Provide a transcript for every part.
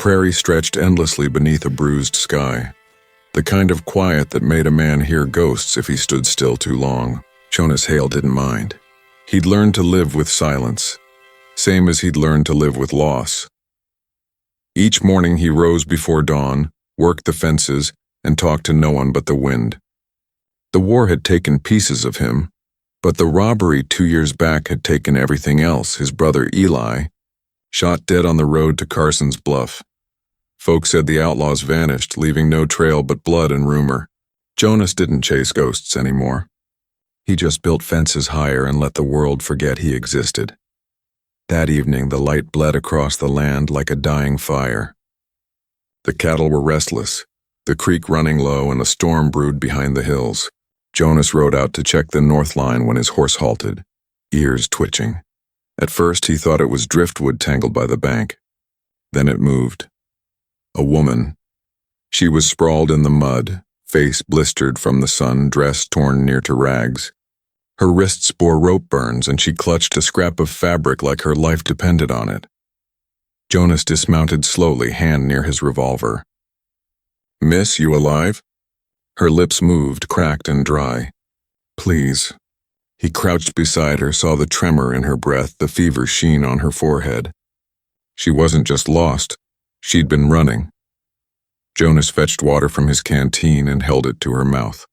prairie stretched endlessly beneath a bruised sky. The kind of quiet that made a man hear ghosts if he stood still too long. Jonas Hale didn't mind. He'd learned to live with silence, same as he'd learned to live with loss. Each morning he rose before dawn, worked the fences, and talked to no one but the wind. The war had taken pieces of him, but the robbery 2 years back had taken everything else. His brother Eli, shot dead on the road to Carson's Bluff. Folks said the outlaws vanished, leaving no trail but blood and rumor. Jonas didn't chase ghosts anymore. He just built fences higher and let the world forget he existed. That evening, the light bled across the land like a dying fire. The cattle were restless, the creek running low, and a storm brewed behind the hills. Jonas rode out to check the north line when his horse halted, ears twitching. At first, he thought it was driftwood tangled by the bank. Then it moved. A woman. She was sprawled in the mud, face blistered from the sun, dress torn near to rags. Her wrists bore rope burns, and she clutched a scrap of fabric like her life depended on it. Jonas dismounted slowly, hand near his revolver. "Miss, you alive?" Her lips moved, cracked and dry. "Please." He crouched beside her, saw the tremor in her breath, the fever sheen on her forehead. She wasn't just lost. She'd been running. Jonas fetched water from his canteen and held it to her mouth.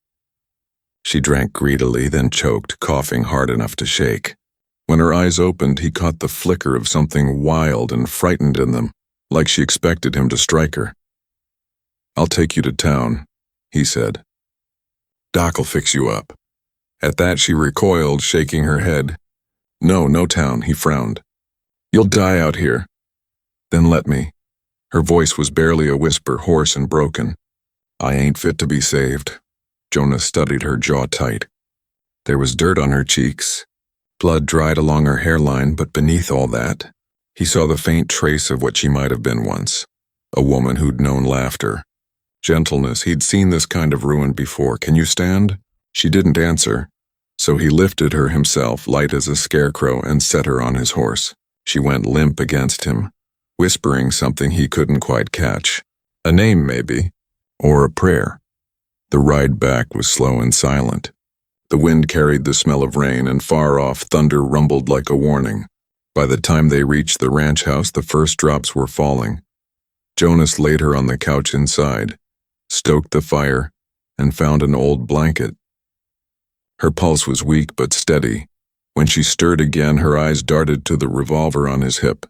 She drank greedily, then choked, coughing hard enough to shake. When her eyes opened, he caught the flicker of something wild and frightened in them, like she expected him to strike her. "I'll take you to town," he said. "Doc'll fix you up." At that she recoiled, shaking her head. No town," he frowned. "You'll die out here." "Then let me." Her voice was barely a whisper, hoarse and broken. "I ain't fit to be saved." Jonas studied her jaw tight. There was dirt on her cheeks. Blood dried along her hairline, but beneath all that, he saw the faint trace of what she might have been once. A woman who'd known laughter. Gentleness. He'd seen this kind of ruin before. "Can you stand?" She didn't answer, so he lifted her himself, light as a scarecrow, and set her on his horse. She went limp against him, whispering something he couldn't quite catch. A name, maybe, or a prayer. The ride back was slow and silent. The wind carried the smell of rain, and far off thunder rumbled like a warning. By the time they reached the ranch house, the first drops were falling. Jonas laid her on the couch inside, stoked the fire, and found an old blanket. Her pulse was weak but steady. When she stirred again, her eyes darted to the revolver on his hip.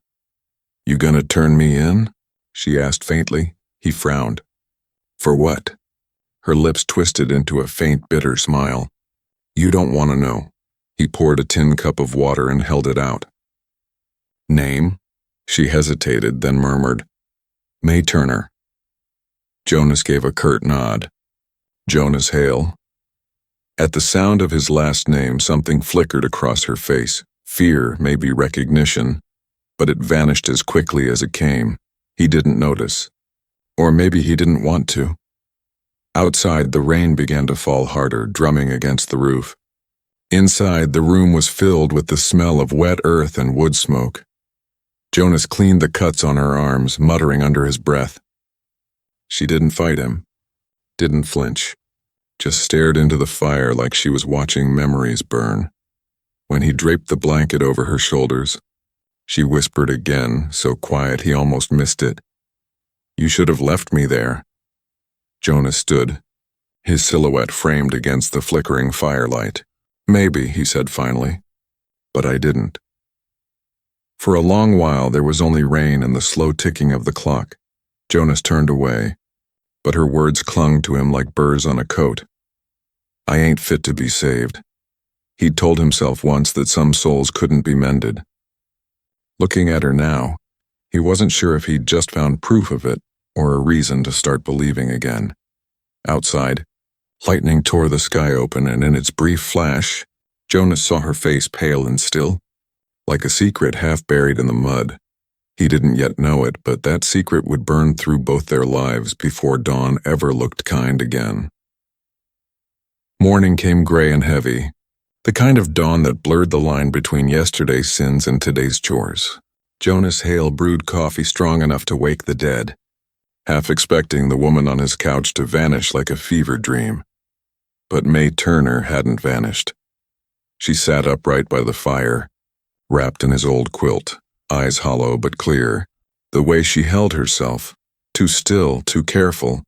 "You gonna turn me in?" she asked faintly. He frowned. "For what?" Her lips twisted into a faint, bitter smile. "You don't want to know." He poured a tin cup of water and held it out. "Name?" She hesitated, then murmured, "May Turner." Jonas gave a curt nod. "Jonas Hale." At the sound of his last name, something flickered across her face. Fear, maybe recognition, but it vanished as quickly as it came. He didn't notice. Or maybe he didn't want to. Outside, the rain began to fall harder, drumming against the roof. Inside, the room was filled with the smell of wet earth and wood smoke. Jonas cleaned the cuts on her arms, muttering under his breath. She didn't fight him, didn't flinch, just stared into the fire like she was watching memories burn. When he draped the blanket over her shoulders, she whispered again, so quiet he almost missed it. "You should have left me there." Jonas stood, his silhouette framed against the flickering firelight. "Maybe," he said finally, "but I didn't." For a long while there was only rain and the slow ticking of the clock. Jonas turned away, but her words clung to him like burrs on a coat. "I ain't fit to be saved." He'd told himself once that some souls couldn't be mended. Looking at her now, he wasn't sure if he'd just found proof of it or a reason to start believing again. Outside, lightning tore the sky open, and in its brief flash, Jonas saw her face pale and still, like a secret half buried in the mud. He didn't yet know it, but that secret would burn through both their lives before dawn ever looked kind again. Morning came gray and heavy, the kind of dawn that blurred the line between yesterday's sins and today's chores. Jonas Hale brewed coffee strong enough to wake the dead, half expecting the woman on his couch to vanish like a fever dream. But May Turner hadn't vanished. She sat upright by the fire, wrapped in his old quilt, eyes hollow but clear. The way she held herself, too still, too careful,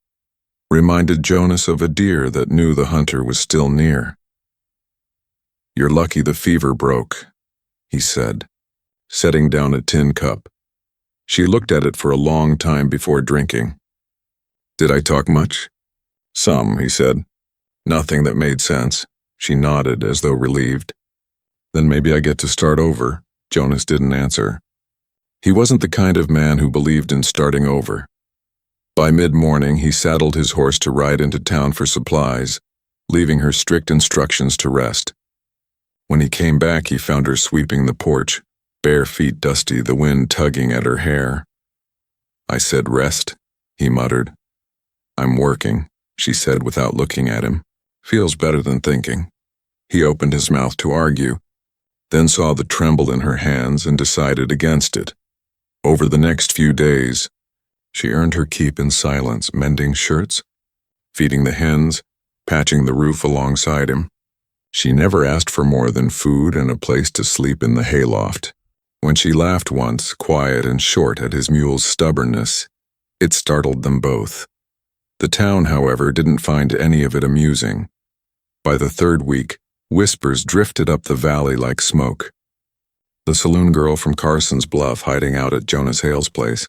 reminded Jonas of a deer that knew the hunter was still near. "You're lucky the fever broke," he said, setting down a tin cup. She looked at it for a long time before drinking. "Did I talk much?" "Some," he said. "Nothing that made sense." She nodded as though relieved. "Then maybe I get to start over." Jonas didn't answer. He wasn't the kind of man who believed in starting over. By mid-morning, he saddled his horse to ride into town for supplies, leaving her strict instructions to rest. When he came back, he found her sweeping the porch, bare feet dusty, the wind tugging at her hair. "I said rest," he muttered. "I'm working," she said without looking at him. "Feels better than thinking." He opened his mouth to argue, then saw the tremble in her hands and decided against it. Over the next few days, she earned her keep in silence, mending shirts, feeding the hens, patching the roof alongside him. She never asked for more than food and a place to sleep in the hayloft. When she laughed once, quiet and short, at his mule's stubbornness, it startled them both. The town, however, didn't find any of it amusing. By the third week, whispers drifted up the valley like smoke. The saloon girl from Carson's Bluff hiding out at Jonas Hale's place.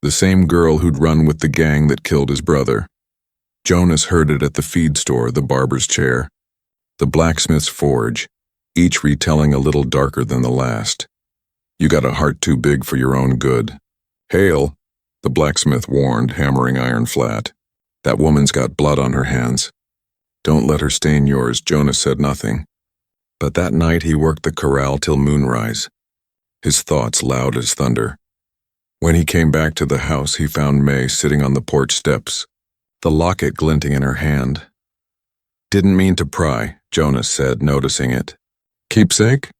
The same girl who'd run with the gang that killed his brother. Jonas heard it at the feed store, the barber's chair, the blacksmith's forge, each retelling a little darker than the last. "You got a heart too big for your own good." "Hale," the blacksmith warned, hammering iron flat. "That woman's got blood on her hands." "Don't let her stain yours." Jonas said nothing. But that night he worked the corral till moonrise, his thoughts loud as thunder. When he came back to the house, he found May sitting on the porch steps, the locket glinting in her hand. "Didn't mean to pry," Jonas said, noticing it. "Keepsake?"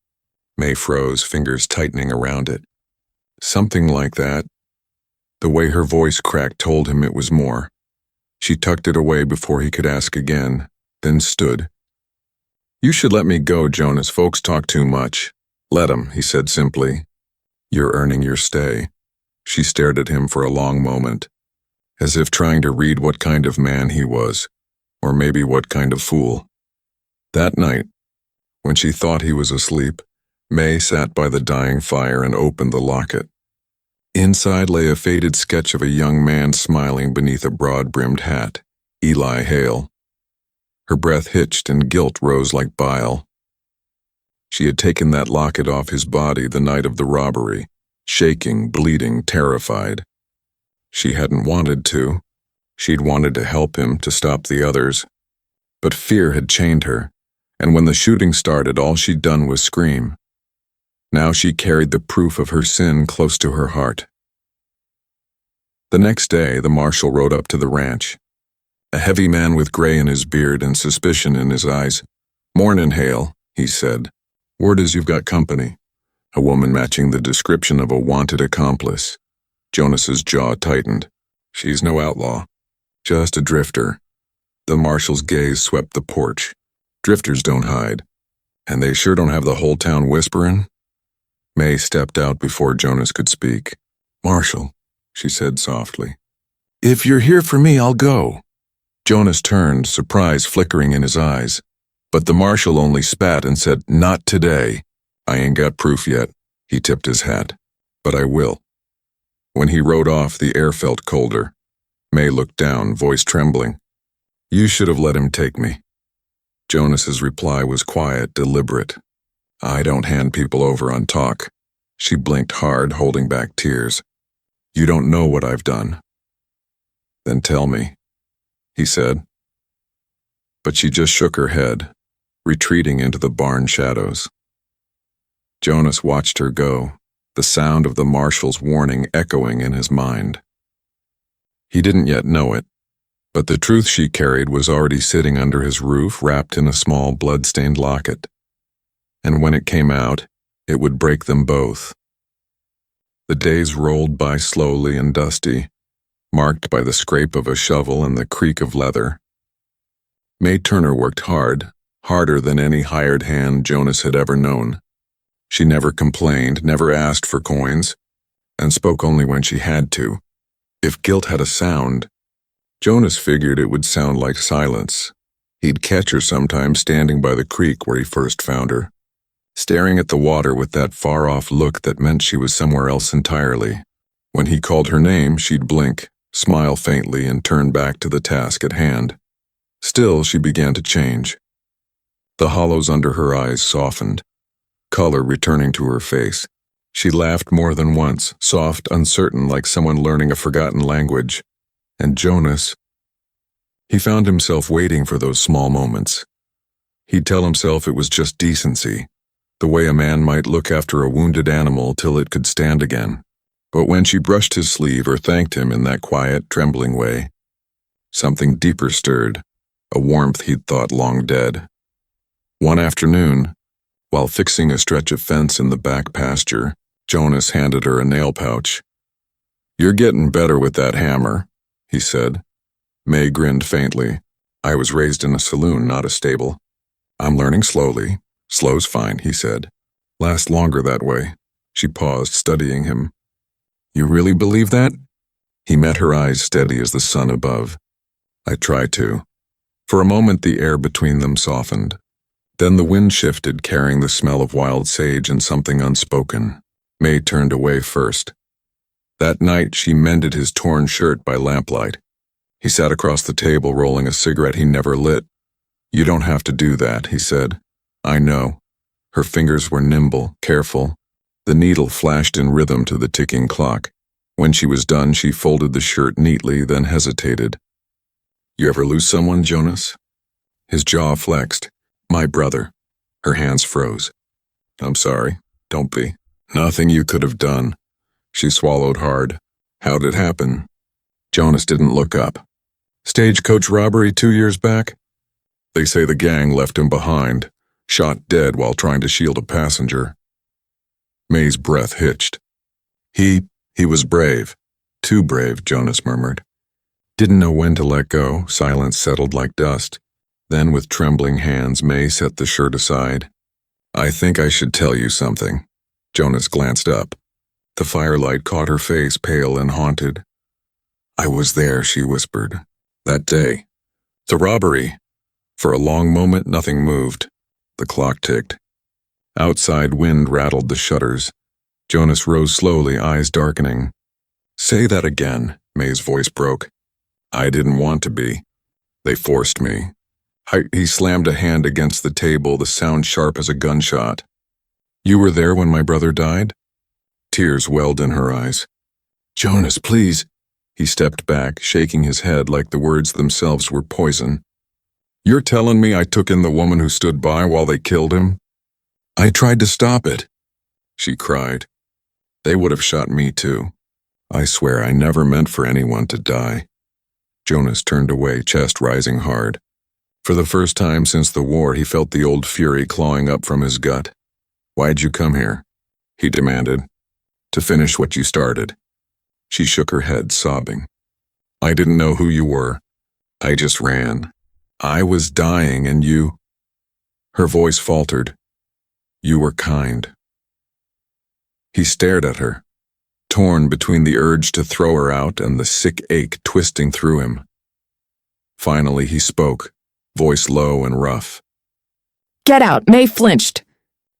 May froze, fingers tightening around it. "Something like that." The way her voice cracked told him it was more. She tucked it away before he could ask again, then stood. "You should let me go, Jonas. Folks talk too much." "Let 'em," he said simply. "You're earning your stay." She stared at him for a long moment, as if trying to read what kind of man he was, or maybe what kind of fool. That night, when she thought he was asleep, May sat by the dying fire and opened the locket. Inside lay a faded sketch of a young man smiling beneath a broad-brimmed hat, Eli Hale. Her breath hitched and guilt rose like bile. She had taken that locket off his body the night of the robbery, shaking, bleeding, terrified. She hadn't wanted to. She'd wanted to help him, to stop the others. But fear had chained her, and when the shooting started, all she'd done was scream. Now she carried the proof of her sin close to her heart. The next day, the marshal rode up to the ranch. A heavy man with gray in his beard and suspicion in his eyes. "Mornin', Hale," he said. "Word is you've got company." A woman matching the description of a wanted accomplice. Jonas's jaw tightened. "She's no outlaw, just a drifter." The marshal's gaze swept the porch. "Drifters don't hide, and they sure don't have the whole town whispering." May stepped out before Jonas could speak. "Marshal," she said softly. "If you're here for me, I'll go." Jonas turned, surprise flickering in his eyes. But the marshal only spat and said, "Not today. I ain't got proof yet." He tipped his hat. "But I will." When he rode off, the air felt colder. May looked down, voice trembling. "You should have let him take me." Jonas's reply was quiet, deliberate. "I don't hand people over on talk." She blinked hard, holding back tears. "You don't know what I've done." "Then tell me," he said. But she just shook her head, retreating into the barn shadows. Jonas watched her go, the sound of the marshal's warning echoing in his mind. He didn't yet know it, but the truth she carried was already sitting under his roof, wrapped in a small blood-stained locket. And when it came out, it would break them both. The days rolled by slowly and dusty, marked by the scrape of a shovel and the creak of leather. May Turner worked hard, harder than any hired hand Jonas had ever known. She never complained, never asked for coins, and spoke only when she had to. If guilt had a sound, Jonas figured it would sound like silence. He'd catch her sometimes standing by the creek where he first found her, staring at the water with that far-off look that meant she was somewhere else entirely. When he called her name, she'd blink, smile faintly, and turn back to the task at hand. Still, she began to change. The hollows under her eyes softened, color returning to her face. She laughed more than once, soft, uncertain, like someone learning a forgotten language. And Jonas, he found himself waiting for those small moments. He'd tell himself it was just decency, the way a man might look after a wounded animal till it could stand again. But when she brushed his sleeve or thanked him in that quiet, trembling way, something deeper stirred, a warmth he'd thought long dead. One afternoon, while fixing a stretch of fence in the back pasture, Jonas handed her a nail pouch. "You're getting better with that hammer," he said. May grinned faintly. "I was raised in a saloon, not a stable. I'm learning slowly. Slow's fine," he said. "Last longer that way." She paused, studying him. "You really believe that?" He met her eyes steady as the sun above. "I try to." For a moment the air between them softened. Then the wind shifted, carrying the smell of wild sage and something unspoken. May turned away first. That night she mended his torn shirt by lamplight. He sat across the table, rolling a cigarette he never lit. "You don't have to do that," he said. "I know." Her fingers were nimble, careful. The needle flashed in rhythm to the ticking clock. When she was done, she folded the shirt neatly, then hesitated. "You ever lose someone, Jonas?" His jaw flexed. "My brother." Her hands froze. "I'm sorry. Don't be. Nothing you could have done." She swallowed hard. "How'd it happen?" Jonas didn't look up. "Stagecoach robbery 2 years back? They say the gang left him behind, shot dead while trying to shield a passenger." May's breath hitched. He was brave. Too brave," Jonas murmured. Didn't know when to let go. Silence settled like dust. Then with trembling hands, May set the shirt aside. "I think I should tell you something." Jonas glanced up. The firelight caught her face, pale and haunted. "I was there," she whispered. "That day. The robbery." For a long moment, nothing moved. The clock ticked. Outside, wind rattled the shutters. Jonas rose slowly, eyes darkening. "Say that again," May's voice broke. "I didn't want to be. They forced me." He slammed a hand against the table, the sound sharp as a gunshot. "You were there when my brother died?" Tears welled in her eyes. "Jonas, please." He stepped back, shaking his head like the words themselves were poison. "You're telling me I took in the woman who stood by while they killed him?" "I tried to stop it," she cried. "They would have shot me too. I swear I never meant for anyone to die." Jonas turned away, chest rising hard. For the first time since the war, he felt the old fury clawing up from his gut. "Why'd you come here?" he demanded. "To finish what you started." She shook her head, sobbing. "I didn't know who you were. I just ran. I was dying and you—" Her voice faltered. "You were kind." He stared at her, torn between the urge to throw her out and the sick ache twisting through him. Finally he spoke, voice low and rough. "Get out!" May flinched.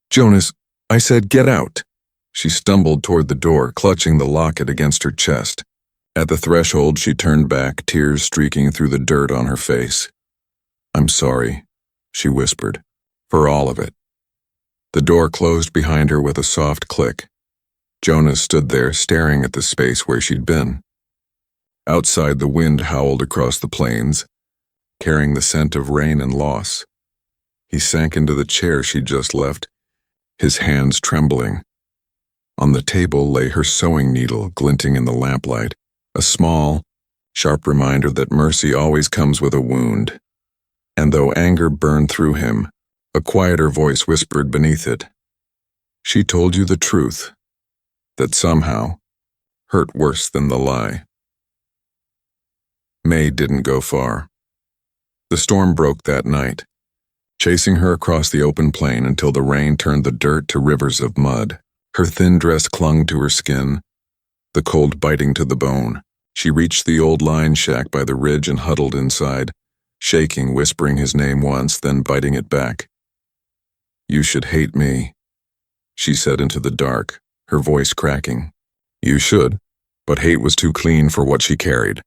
"Jonas, I said get out." She stumbled toward the door, clutching the locket against her chest. At the threshold she turned back, tears streaking through the dirt on her face. "I'm sorry," she whispered, "for all of it." The door closed behind her with a soft click. Jonas stood there, staring at the space where she'd been. Outside, the wind howled across the plains, carrying the scent of rain and loss. He sank into the chair she'd just left, his hands trembling. On the table lay her sewing needle, glinting in the lamplight, a small, sharp reminder that mercy always comes with a wound. And though anger burned through him, a quieter voice whispered beneath it. "She told you the truth, that somehow, hurt worse than the lie. May didn't go far. The storm broke that night, chasing her across the open plain until the rain turned the dirt to rivers of mud. Her thin dress clung to her skin, the cold biting to the bone. She reached the old line shack by the ridge and huddled inside, shaking, whispering his name once, then biting it back. "You should hate me," she said into the dark, her voice cracking. You should, but hate was too clean for what she carried.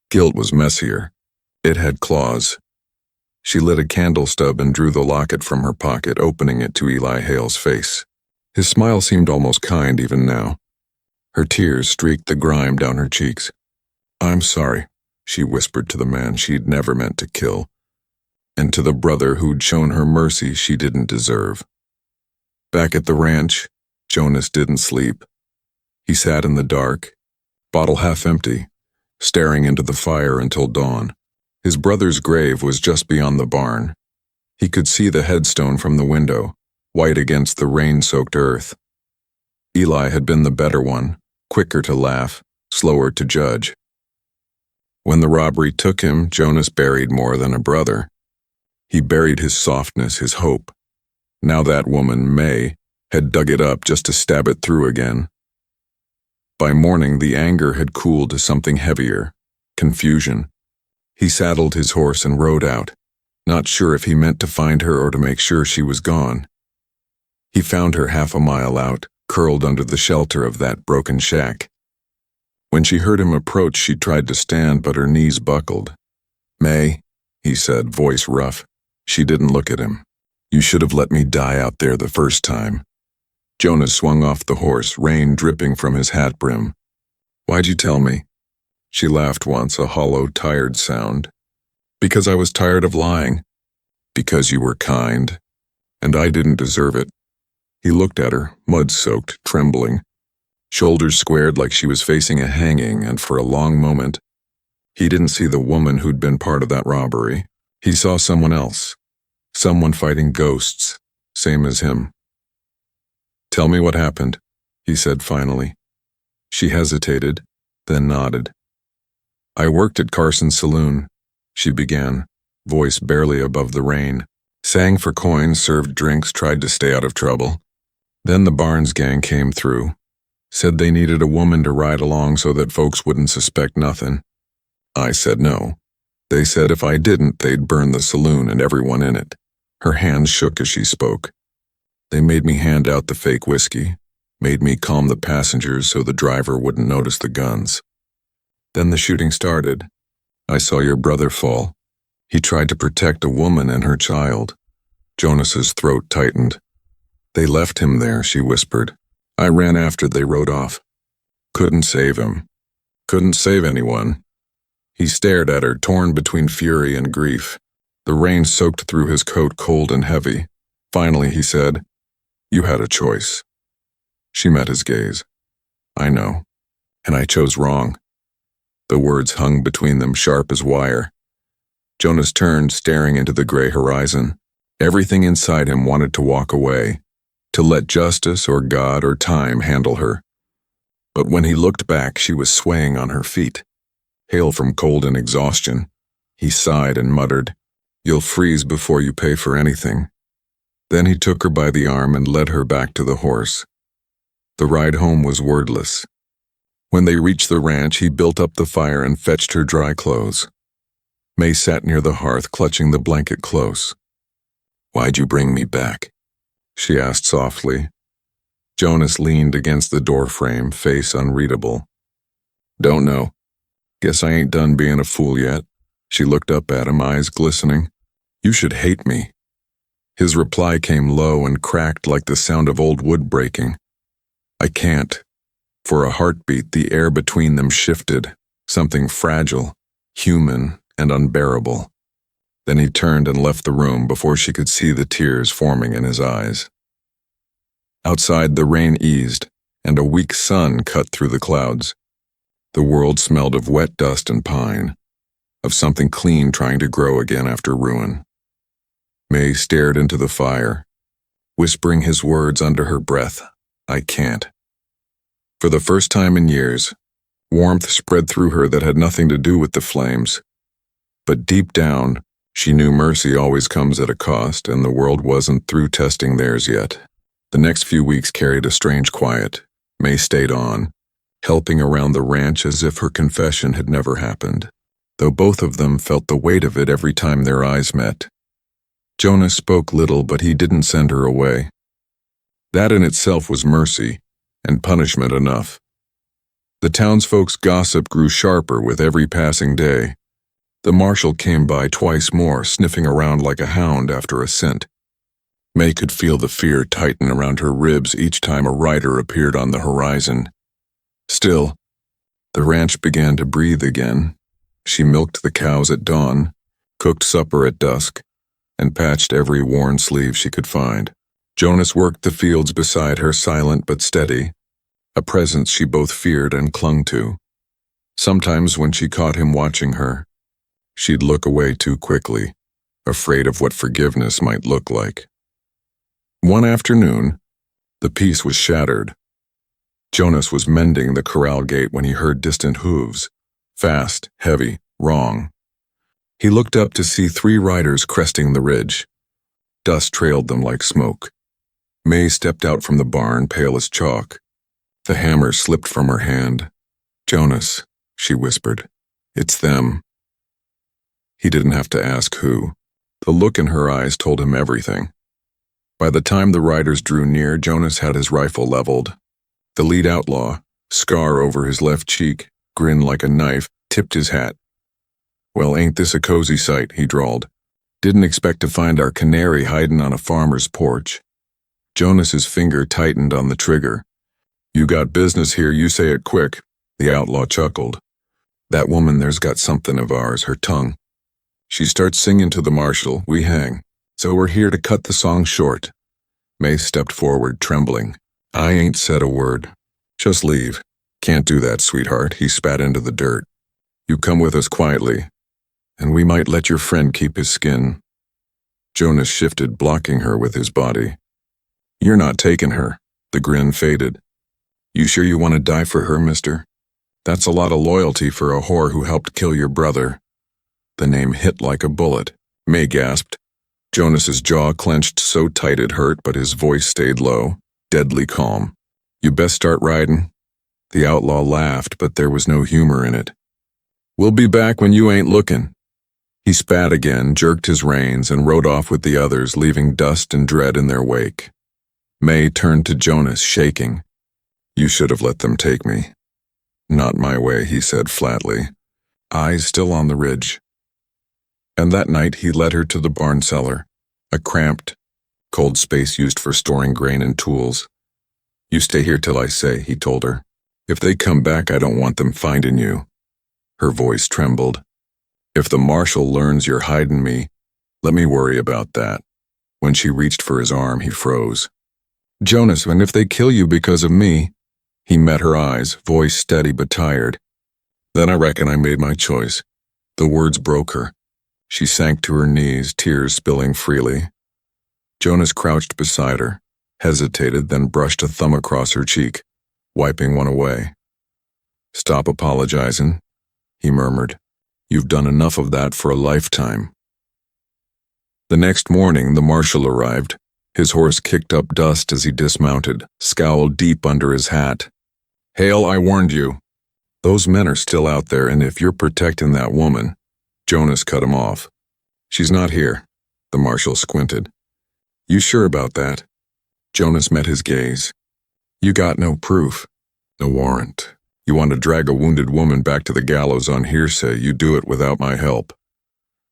Guilt was messier. It had claws. She lit a candle stub and drew the locket from her pocket, opening it to Eli Hale's face. His smile seemed almost kind even now. Her tears streaked the grime down her cheeks. "I'm sorry," she whispered to the man she'd never meant to kill, and to the brother who'd shown her mercy she didn't deserve. Back at the ranch, Jonas didn't sleep. He sat in the dark, bottle half empty, staring into the fire until dawn. His brother's grave was just beyond the barn. He could see the headstone from the window, white against the rain-soaked earth. Eli had been the better one, quicker to laugh, slower to judge. When the robbery took him, Jonas buried more than a brother. He buried his softness, his hope. Now that woman, May, had dug it up just to stab it through again. By morning, the anger had cooled to something heavier, confusion. He saddled his horse and rode out, not sure if he meant to find her or to make sure she was gone. He found her half a mile out, curled under the shelter of that broken shack. When she heard him approach, she tried to stand, but her knees buckled. "May," he said, voice rough. She didn't look at him. "You should have let me die out there the first time." Jonas swung off the horse, rain dripping from his hat brim. "Why'd you tell me?" She laughed once, a hollow, tired sound. "Because I was tired of lying." "Because you were kind, and I didn't deserve it." He looked at her, mud-soaked, trembling, shoulders squared like she was facing a hanging, and for a long moment, he didn't see the woman who'd been part of that robbery. He saw someone else, someone fighting ghosts, same as him. "Tell me what happened," he said finally. She hesitated, then nodded. "I worked at Carson's saloon," she began, voice barely above the rain. "Sang for coins, served drinks, tried to stay out of trouble. Then the Barnes gang came through. Said they needed a woman to ride along so that folks wouldn't suspect nothing. I said no. They said if I didn't, they'd burn the saloon and everyone in it." Her hands shook as she spoke. "They made me hand out the fake whiskey, made me calm the passengers so the driver wouldn't notice the guns. Then the shooting started. I saw your brother fall. He tried to protect a woman and her child." Jonas's throat tightened. "They left him there," she whispered. "I ran after they rode off. Couldn't save him. Couldn't save anyone." He stared at her, torn between fury and grief. The rain soaked through his coat, cold and heavy. Finally, he said, "You had a choice." She met his gaze. "I know, and I chose wrong." The words hung between them, sharp as wire. Jonas turned, staring into the gray horizon. Everything inside him wanted to walk away, to let justice or God or time handle her. But when he looked back, she was swaying on her feet. Hale from cold and exhaustion. He sighed and muttered, "You'll freeze before you pay for anything." Then he took her by the arm and led her back to the horse. The ride home was wordless. When they reached the ranch, he built up the fire and fetched her dry clothes. May sat near the hearth, clutching the blanket close. "Why'd you bring me back?" she asked softly. Jonas leaned against the doorframe, face unreadable. "Don't know. Guess I ain't done being a fool yet." She looked up at him, eyes glistening. "You should hate me." His reply came low and cracked like the sound of old wood breaking. "I can't." For a heartbeat, the air between them shifted, something fragile, human, and unbearable. Then he turned and left the room before she could see the tears forming in his eyes. Outside, the rain eased, and a weak sun cut through the clouds. The world smelled of wet dust and pine, of something clean trying to grow again after ruin. May stared into the fire, whispering his words under her breath, "I can't." For the first time in years, warmth spread through her that had nothing to do with the flames. But deep down, she knew mercy always comes at a cost, and the world wasn't through testing theirs yet. The next few weeks carried a strange quiet. May stayed on, helping around the ranch as if her confession had never happened, though both of them felt the weight of it every time their eyes met. Jonas spoke little, but he didn't send her away. That in itself was mercy, and punishment enough. The townsfolk's gossip grew sharper with every passing day. The marshal came by twice more, sniffing around like a hound after a scent. May could feel the fear tighten around her ribs each time a rider appeared on the horizon. Still, the ranch began to breathe again. She milked the cows at dawn, cooked supper at dusk, and patched every worn sleeve she could find. Jonas worked the fields beside her, silent but steady, a presence she both feared and clung to. Sometimes when she caught him watching her, she'd look away too quickly, afraid of what forgiveness might look like. One afternoon, the peace was shattered. Jonas was mending the corral gate when he heard distant hooves, fast, heavy, wrong. He looked up to see 3 riders cresting the ridge. Dust trailed them like smoke. May stepped out from the barn, pale as chalk. The hammer slipped from her hand. "Jonas," she whispered, "it's them." He didn't have to ask who. The look in her eyes told him everything. By the time the riders drew near, Jonas had his rifle leveled. The lead outlaw, scar over his left cheek, grin like a knife, tipped his hat. "Well, ain't this a cozy sight," he drawled. "Didn't expect to find our canary hiding on a farmer's porch." Jonas's finger tightened on the trigger. "You got business here, you say it quick," the outlaw chuckled. "That woman there's got something of ours, her tongue. She starts singing to the marshal, we hang. So we're here to cut the song short." May stepped forward, trembling. "I ain't said a word. Just leave." "Can't do that, sweetheart," he spat into the dirt. "You come with us quietly, and we might let your friend keep his skin." Jonas shifted, blocking her with his body. "You're not taking her." The grin faded. "You sure you want to die for her, mister? That's a lot of loyalty for a whore who helped kill your brother." The name hit like a bullet. May gasped. Jonas's jaw clenched so tight it hurt, but his voice stayed low, deadly calm. "You best start riding." The outlaw laughed, but there was no humor in it. "We'll be back when you ain't looking." He spat again, jerked his reins, and rode off with the others, leaving dust and dread in their wake. May turned to Jonas, shaking. "You should have let them take me." "Not my way," he said flatly, eyes still on the ridge. And that night he led her to the barn cellar, a cramped, cold space used for storing grain and tools. "You stay here till I say," he told her. "If they come back, I don't want them finding you." Her voice trembled. "If the marshal learns you're hiding me, let me worry about that." When she reached for his arm, he froze. "Jonas, and if they kill you because of me?" He met her eyes, voice steady but tired. "Then I reckon I made my choice." The words broke her. She sank to her knees, tears spilling freely. Jonas crouched beside her, hesitated, then brushed a thumb across her cheek, wiping one away. "Stop apologizing," he murmured. "You've done enough of that for a lifetime." The next morning, the marshal arrived. His horse kicked up dust as he dismounted, scowled deep under his hat. "Hale, I warned you. Those men are still out there, and if you're protecting that woman—" Jonas cut him off. "She's not here." The marshal squinted. "You sure about that?" Jonas met his gaze. "You got no proof. No warrant. You want to drag a wounded woman back to the gallows on hearsay, you do it without my help."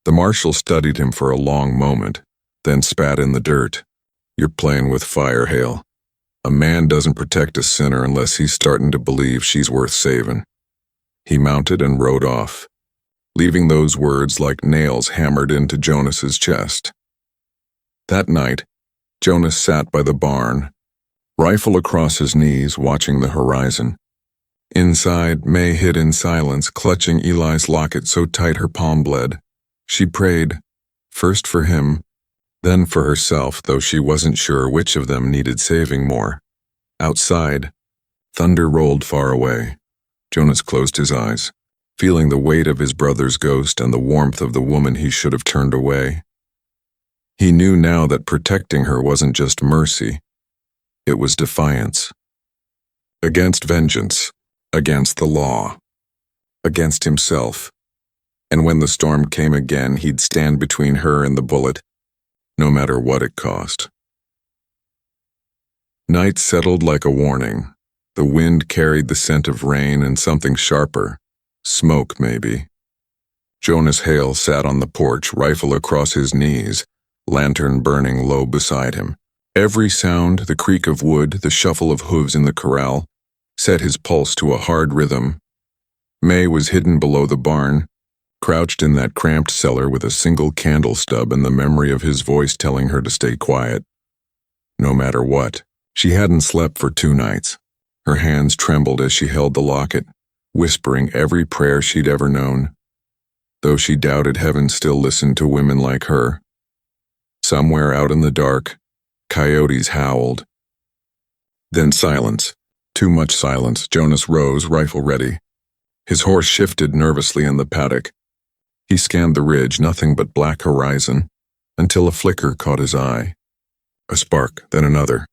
The marshal studied him for a long moment, then spat in the dirt. "You're playing with fire, Hale. A man doesn't protect a sinner unless he's starting to believe she's worth saving." He mounted and rode off, leaving those words like nails hammered into Jonas's chest. That night, Jonas sat by the barn, rifle across his knees, watching the horizon. Inside, May hid in silence, clutching Eli's locket so tight her palm bled. She prayed, first for him, then for herself, though she wasn't sure which of them needed saving more. Outside, Thunder rolled far away. Jonas closed his eyes, feeling the weight of his brother's ghost and the warmth of the woman he should have turned away. He knew now that protecting her wasn't just mercy, it was defiance. Against vengeance, against the law, against himself. And when the storm came again, he'd stand between her and the bullet, no matter what it cost. Night settled like a warning. The wind carried the scent of rain and something sharper, smoke maybe. Jonas Hale sat on the porch, rifle across his knees, lantern burning low beside him. Every sound, the creak of wood, the shuffle of hooves in the corral, set his pulse to a hard rhythm. May was hidden below the barn, crouched in that cramped cellar with a single candle stub and the memory of his voice telling her to stay quiet. No matter what, she hadn't slept for 2 nights. Her hands trembled as she held the locket, whispering every prayer she'd ever known. Though she doubted heaven still listened to women like her. Somewhere out in the dark, coyotes howled. Then silence. Too much silence. Jonas rose, rifle ready. His horse shifted nervously in the paddock. He scanned the ridge, nothing but black horizon, until a flicker caught his eye. A spark, then another.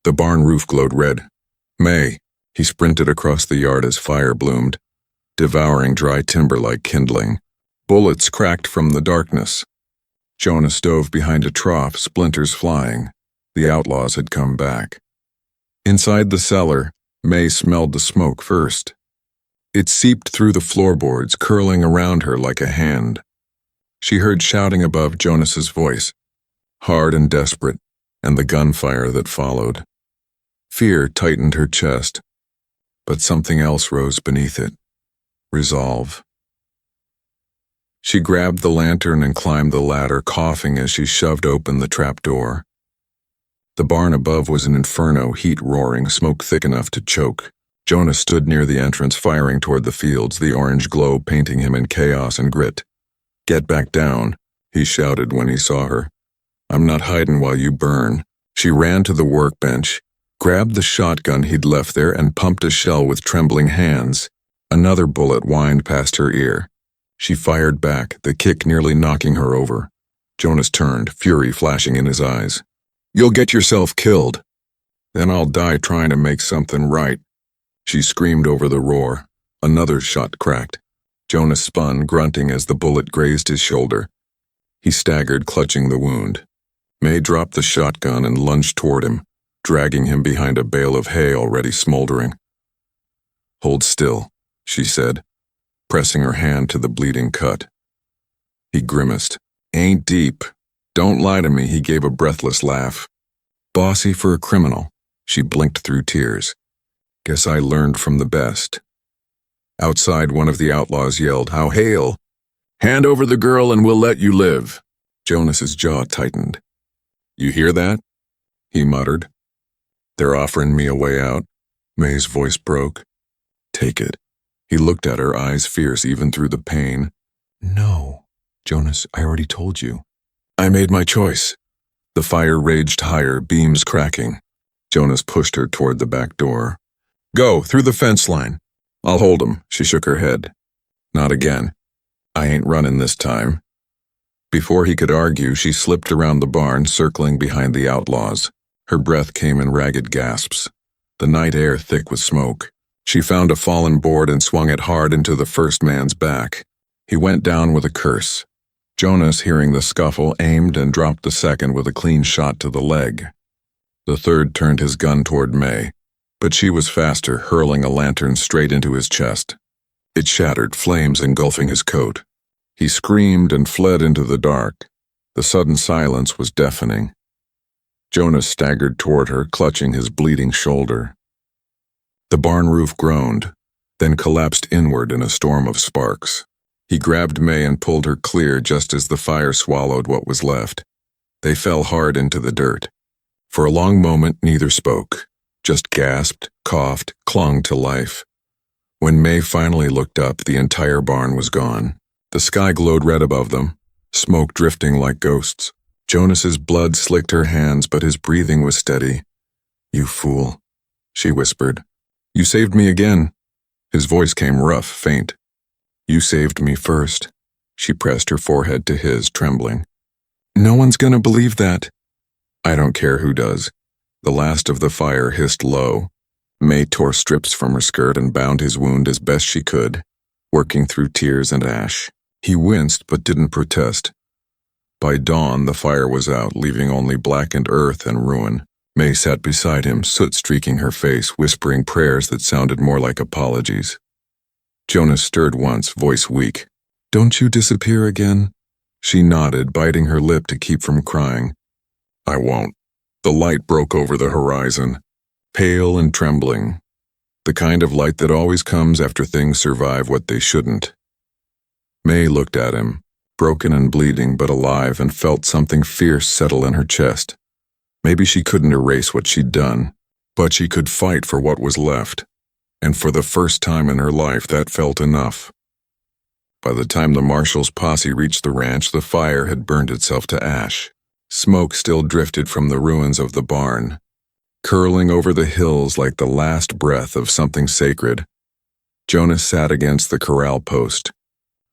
The barn roof glowed red. May. He sprinted across the yard as fire bloomed, devouring dry timber like kindling. Bullets cracked from the darkness. Jonas dove behind a trough, splinters flying. The outlaws had come back. Inside the cellar, May smelled the smoke first. It seeped through the floorboards, curling around her like a hand. She heard shouting above Jonas's voice, hard and desperate, and the gunfire that followed. Fear tightened her chest, but something else rose beneath it. Resolve. She grabbed the lantern and climbed the ladder, coughing as she shoved open the trapdoor. The barn above was an inferno, heat roaring, smoke thick enough to choke. Jonas stood near the entrance, firing toward the fields, the orange glow painting him in chaos and grit. "Get back down," he shouted when he saw her. "I'm not hiding while you burn." She ran to the workbench, grabbed the shotgun he'd left there, and pumped a shell with trembling hands. Another bullet whined past her ear. She fired back, the kick nearly knocking her over. Jonas turned, fury flashing in his eyes. "You'll get yourself killed. Then I'll die trying to make something right." She screamed over the roar. Another shot cracked. Jonas spun, grunting as the bullet grazed his shoulder. He staggered, clutching the wound. May dropped the shotgun and lunged toward him, dragging him behind a bale of hay already smoldering. "Hold still," she said, pressing her hand to the bleeding cut. He grimaced. "Ain't deep. Don't lie to me," he gave a breathless laugh. "Bossy for a criminal." She blinked through tears. "Guess I learned from the best." Outside, one of the outlaws yelled, "How Hale! Hand over the girl and we'll let you live." Jonas's jaw tightened. "You hear that?" he muttered. "They're offering me a way out." May's voice broke. "Take it." He looked at her, eyes fierce even through the pain. "No, Jonas, I already told you." "I made my choice." The fire raged higher, beams cracking. Jonas pushed her toward the back door. "Go, through the fence line. I'll hold him." She shook her head. "Not again. I ain't running this time." Before he could argue, she slipped around the barn, circling behind the outlaws. Her breath came in ragged gasps, the night air thick with smoke. She found a fallen board and swung it hard into the first man's back. He went down with a curse. Jonas, hearing the scuffle, aimed and dropped the second with a clean shot to the leg. The third turned his gun toward May, but she was faster, hurling a lantern straight into his chest. It shattered, flames engulfing his coat. He screamed and fled into the dark. The sudden silence was deafening. Jonas staggered toward her, clutching his bleeding shoulder. The barn roof groaned, then collapsed inward in a storm of sparks. He grabbed May and pulled her clear just as the fire swallowed what was left. They fell hard into the dirt. For a long moment, neither spoke, just gasped, coughed, clung to life. When May finally looked up, the entire barn was gone. The sky glowed red above them, smoke drifting like ghosts. Jonas's blood slicked her hands, but his breathing was steady. "You fool," she whispered. You saved me again." His voice came rough, faint. "You saved me first." She pressed her forehead to his, trembling. "No one's gonna believe that." "I don't care who does." The last of the fire hissed low. May tore strips from her skirt and bound his wound as best she could, working through tears and ash. He winced but didn't protest. By dawn, the fire was out, leaving only blackened earth and ruin. May sat beside him, soot streaking her face, whispering prayers that sounded more like apologies. Jonas stirred once, voice weak. "Don't you disappear again?" She nodded, biting her lip to keep from crying. "I won't." The light broke over the horizon, pale and trembling, the kind of light that always comes after things survive what they shouldn't. May looked at him, broken and bleeding but alive, and felt something fierce settle in her chest. Maybe she couldn't erase what she'd done, but she could fight for what was left, and for the first time in her life that felt enough. By the time the marshal's posse reached the ranch, the fire had burned itself to ash. Smoke still drifted from the ruins of the barn, curling over the hills like the last breath of something sacred. Jonas sat against the corral post,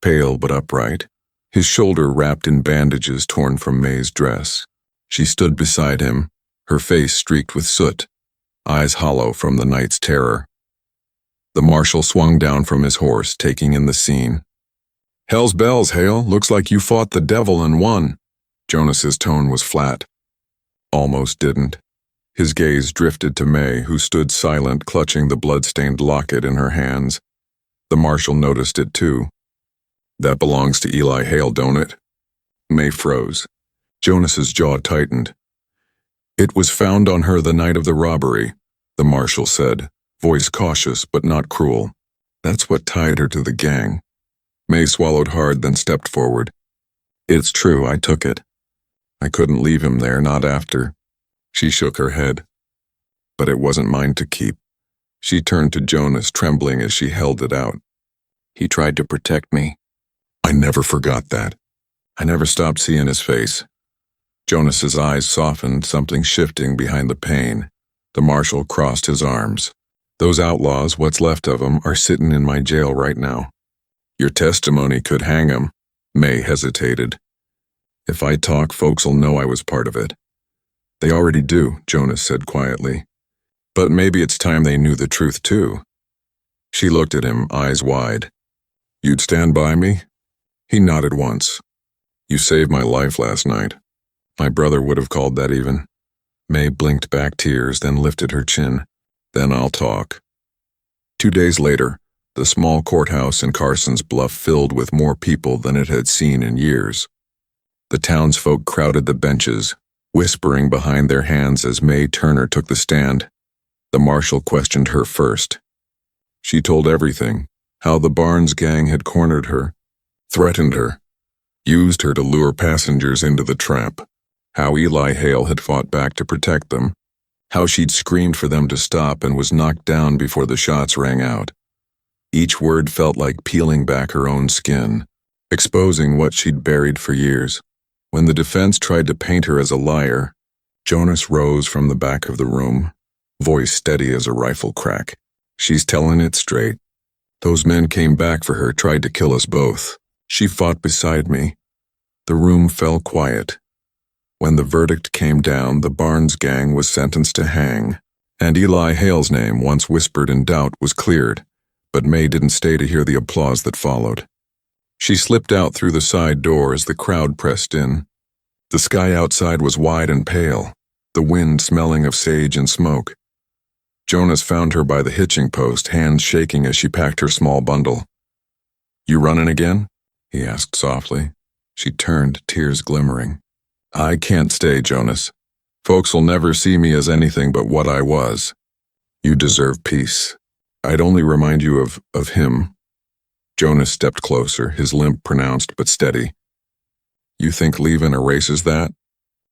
pale but upright, his shoulder wrapped in bandages torn from May's dress. She stood beside him, her face streaked with soot, eyes hollow from the night's terror. The marshal swung down from his horse, taking in the scene. "Hell's bells, Hale. Looks like you fought the devil and won." Jonas's tone was flat. Almost didn't. His gaze drifted to May, who stood silent, clutching the blood-stained locket in her hands. The marshal noticed it too. "That belongs to Eli Hale, don't it?" May froze. Jonas's jaw tightened. "It was found on her the night of the robbery," the marshal said, voice cautious but not cruel. "That's what tied her to the gang." May swallowed hard, then stepped forward. "It's true, I took it. I couldn't leave him there, not after." She shook her head. "But it wasn't mine to keep." She turned to Jonas, trembling as she held it out. "He tried to protect me." "I never forgot that." I never stopped seeing his face. Jonas's eyes softened, something shifting behind the pain. The marshal crossed his arms. "Those outlaws, what's left of them, are sitting in my jail right now. Your testimony could hang them." May hesitated. "If I talk, folks'll know I was part of it." "They already do," Jonas said quietly. "But maybe it's time they knew the truth too." She looked at him, eyes wide. "You'd stand by me?" He nodded once. "You saved my life last night." My brother would have called that even. May blinked back tears, then lifted her chin. "Then I'll talk." 2 days later, the small courthouse in Carson's Bluff filled with more people than it had seen in years. The townsfolk crowded the benches, whispering behind their hands as May Turner took the stand. The marshal questioned her first. She told everything, how the Barnes gang had cornered her, threatened her, used her to lure passengers into the trap, how Eli Hale had fought back to protect them, how she'd screamed for them to stop and was knocked down before the shots rang out. Each word felt like peeling back her own skin, exposing what she'd buried for years. When the defense tried to paint her as a liar, Jonas rose from the back of the room, voice steady as a rifle crack. "She's telling it straight. Those men came back for her, tried to kill us both. She fought beside me." The room fell quiet. When the verdict came down, the Barnes gang was sentenced to hang, and Eli Hale's name, once whispered in doubt, was cleared, but May didn't stay to hear the applause that followed. She slipped out through the side door as the crowd pressed in. The sky outside was wide and pale, the wind smelling of sage and smoke. Jonas found her by the hitching post, hands shaking as she packed her small bundle. "You running again?" he asked softly. She turned, tears glimmering. "I can't stay, Jonas. Folks'll never see me as anything but what I was. You deserve peace. I'd only remind you of him." Jonas stepped closer, his limp pronounced but steady. "You think leaving erases that?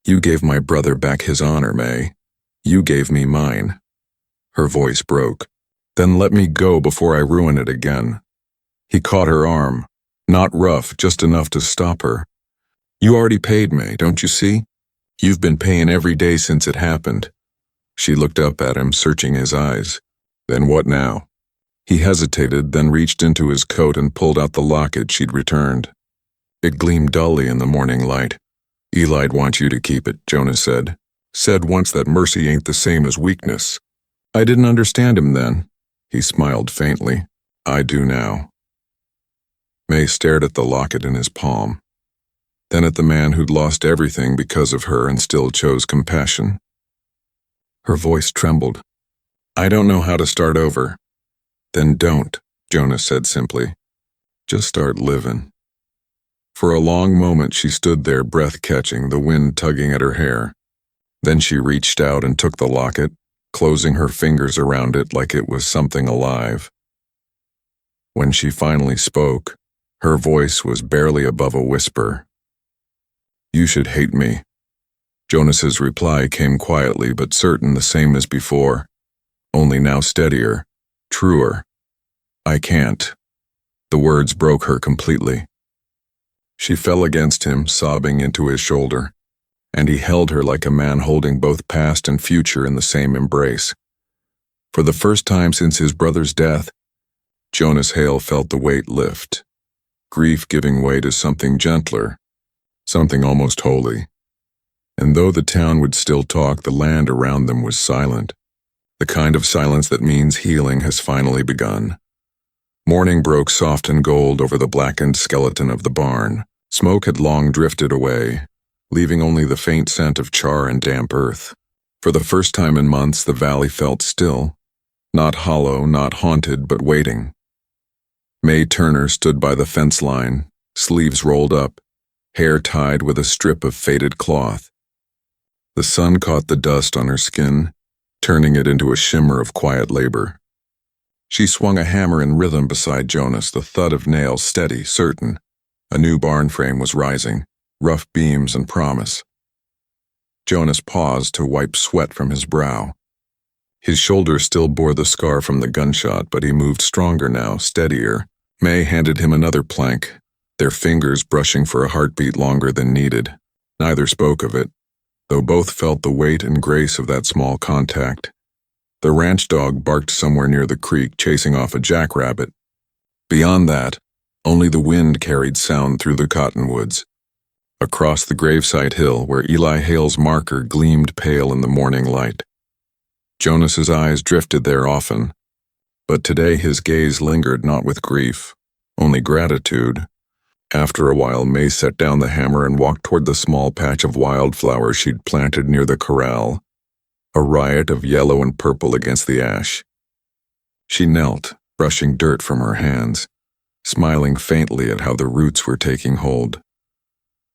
You gave my brother back his honor, May. You gave me mine." Her voice broke. "Then let me go before I ruin it again." He caught her arm, not rough, just enough to stop her. "You already paid, May, don't you see? You've been paying every day since it happened." She looked up at him, searching his eyes. Then what now? He hesitated, then reached into his coat and pulled out the locket she'd returned. It gleamed dully in the morning light. Eli'd want you to keep it, Jonas said. Said once that mercy ain't the same as weakness. I didn't understand him then. He smiled faintly. I do now. May stared at the locket in his palm, then at the man who'd lost everything because of her and still chose compassion. Her voice trembled. I don't know how to start over. Then don't, Jonas said simply. Just start living. For a long moment she stood there, breath catching, the wind tugging at her hair. Then she reached out and took the locket, closing her fingers around it like it was something alive. When she finally spoke, her voice was barely above a whisper. You should hate me. Jonas's reply came quietly but certain, the same as before, only now steadier, truer. I can't. The words broke her completely. She fell against him, sobbing into his shoulder, and he held her like a man holding both past and future in the same embrace. For the first time since his brother's death, Jonas Hale felt the weight lift, grief giving way to something gentler, something almost holy. And though the town would still talk, the land around them was silent, the kind of silence that means healing has finally begun. Morning broke soft and gold over the blackened skeleton of the barn. Smoke had long drifted away, leaving only the faint scent of char and damp earth. For the first time in months, the valley felt still, not hollow, not haunted, but waiting. May Turner stood by the fence line, sleeves rolled up, hair tied with a strip of faded cloth. The sun caught the dust on her skin, turning it into a shimmer of quiet labor. She swung a hammer in rhythm beside Jonas, the thud of nails steady, certain. A new barn frame was rising, rough beams and promise. Jonas paused to wipe sweat from his brow. His shoulder still bore the scar from the gunshot, but he moved stronger now, steadier. May handed him another plank, their fingers brushing for a heartbeat longer than needed. Neither spoke of it, though both felt the weight and grace of that small contact. The ranch dog barked somewhere near the creek, chasing off a jackrabbit. Beyond that, only the wind carried sound through the cottonwoods. Across the gravesite hill, where Eli Hale's marker gleamed pale in the morning light. Jonas's eyes drifted there often, but today his gaze lingered not with grief, only gratitude. After a while, May set down the hammer and walked toward the small patch of wildflowers she'd planted near the corral, a riot of yellow and purple against the ash. She knelt, brushing dirt from her hands, smiling faintly at how the roots were taking hold.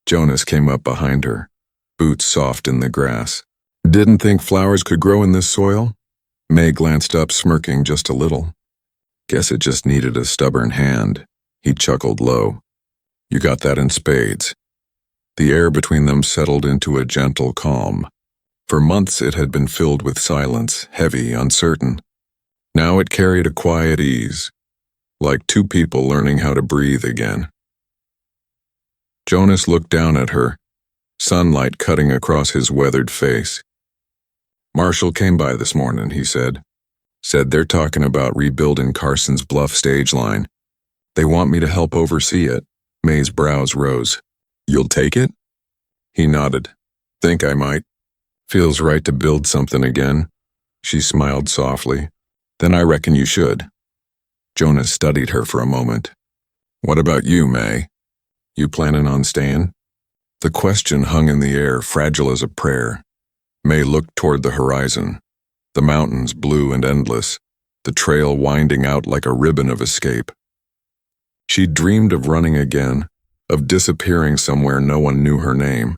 Jonas came up behind her, boots soft in the grass. Didn't think flowers could grow in this soil? May glanced up, smirking just a little. Guess it just needed a stubborn hand. He chuckled low. You got that in spades. The air between them settled into a gentle calm. For months it had been filled with silence, heavy, uncertain. Now it carried a quiet ease, like two people learning how to breathe again. Jonas looked down at her, sunlight cutting across his weathered face. Marshall came by this morning, he said. Said they're talking about rebuilding Carson's Bluff stage line. They want me to help oversee it. May's brows rose. You'll take it? He nodded. Think I might. Feels right to build something again. She smiled softly. Then I reckon you should. Jonas studied her for a moment. What about you, May? You planning on staying? The question hung in the air, fragile as a prayer. May looked toward the horizon, the mountains blue and endless, the trail winding out like a ribbon of escape. She dreamed of running again, of disappearing somewhere no one knew her name.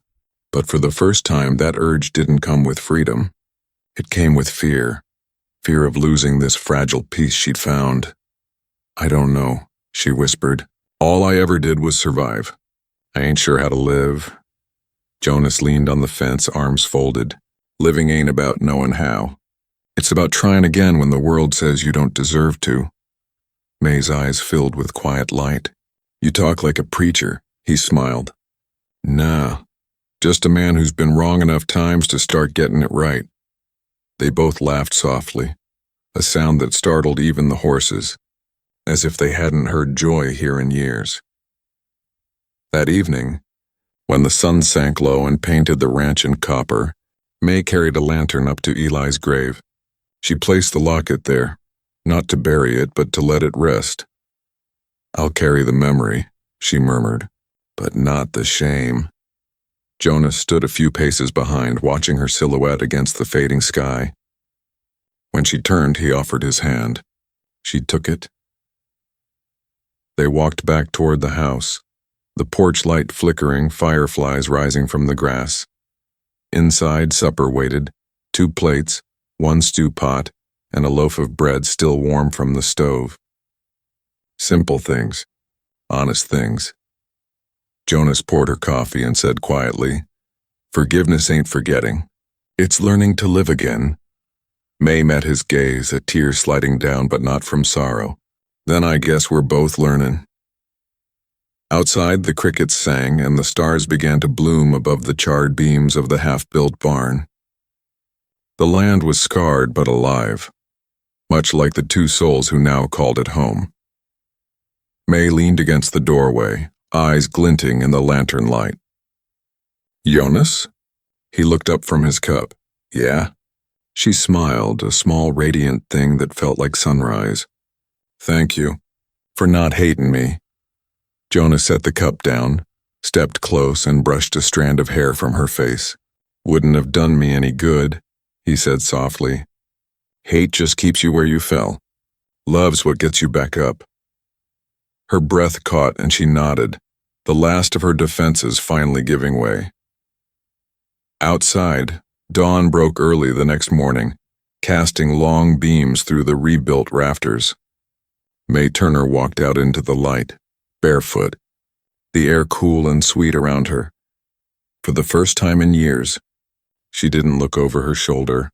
But for the first time, that urge didn't come with freedom. It came with fear, fear of losing this fragile piece she'd found. I don't know, she whispered. All I ever did was survive. I ain't sure how to live. Jonas leaned on the fence, arms folded. Living ain't about knowing how. It's about trying again when the world says you don't deserve to. May's eyes filled with quiet light. You talk like a preacher, he smiled. Nah, just a man who's been wrong enough times to start getting it right. They both laughed softly. a sound that startled even the horses, as if they hadn't heard joy here in years. That evening, when the sun sank low and painted the ranch in copper, May carried a lantern up to Eli's grave. She placed the locket there, not to bury it, but to let it rest. "I'll carry the memory," she murmured, "but not the shame." Jonas stood a few paces behind, watching her silhouette against the fading sky. When she turned, he offered his hand. She took it. They walked back toward the house, the porch light flickering, fireflies rising from the grass. Inside, supper waited, 2 plates, 1 stew pot, and a loaf of bread still warm from the stove. Simple things, honest things. Jonas poured her coffee and said quietly, "Forgiveness ain't forgetting. It's learning to live again." May met his gaze, a tear sliding down, but not from sorrow. "Then I guess we're both learning." Outside, the crickets sang and the stars began to bloom above the charred beams of the half-built barn. The land was scarred but alive, much like the 2 souls who now called it home. May leaned against the doorway, eyes glinting in the lantern light. "Jonas?" He looked up from his cup. "Yeah?" She smiled, a small radiant thing that felt like sunrise. "Thank you for not hating me." Jonas set the cup down, stepped close, and brushed a strand of hair from her face. "Wouldn't have done me any good," he said softly. "Hate just keeps you where you fell. Love's what gets you back up." Her breath caught and she nodded, the last of her defenses finally giving way. Outside, dawn broke early the next morning, casting long beams through the rebuilt rafters. May Turner walked out into the light, barefoot, the air cool and sweet around her. For the first time in years, she didn't look over her shoulder,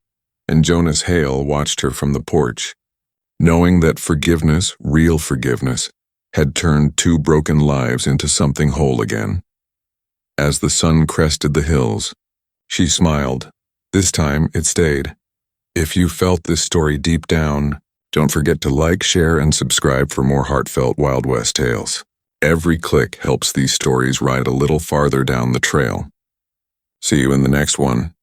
and Jonas Hale watched her from the porch, knowing that forgiveness, real forgiveness, had turned 2 broken lives into something whole again. As the sun crested the hills, she smiled. This time, it stayed. If you felt this story deep down, don't forget to like, share, and subscribe for more heartfelt Wild West tales. Every click helps these stories ride a little farther down the trail. See you in the next one.